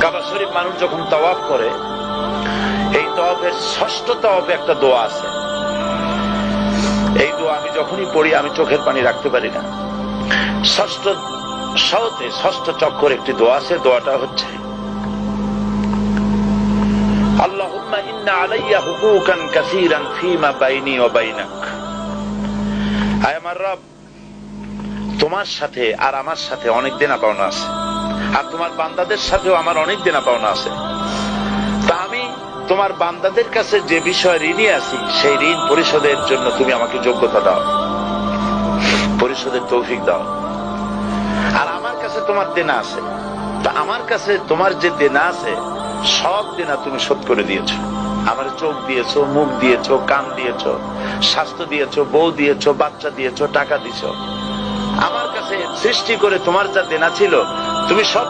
কাবা শরীফ মানুষ যখন তাওয়াফ করে, এই তাওয়াফের ষষ্ঠ তাওয়াফে একটা দোয়া আছে। এই দোয়া আমি যখনই পড়ি আমি চোখের পানি রাখতে পারি না। ষষ্ঠ চক্কর একটি দোয়া আছে। দোয়াটা হচ্ছে, আল্লাহুম্মা ইন্না আলাইয়া হুকুকান কাসীরান ফীমা বাইনি ওয়া বাইনাক। আয় আমার রব, তোমার সাথে আর আমার সাথে অনেক দেনা পাওনা আছে, আর তোমার বান্দাদের সাথেও আমার অনেক দেনা পাওনা আছে। তা আমি তোমার বান্দাদের কাছে যে বিষয় ঋণী আছি, সেই ঋণ পরিশোধের জন্য তুমি আমাকে যোগ্যতা দাও, পরিশোধের তৌফিক দাও। আর আমার কাছে তোমার দেনা আছে, তা আমার কাছে তোমার যে দেনা আছে সব দেনা তুমি শোধ করে দিয়েছো। আমার চোখ দিয়েছো, মুখ দিয়েছো, কান দিয়েছো, স্বাস্থ্য দিয়েছো, বউ দিয়েছো, বাচ্চা দিয়েছো, টাকা দিয়েছো। আমার কাছে সৃষ্টি করে তোমার যা দেনা ছিল তুমি সব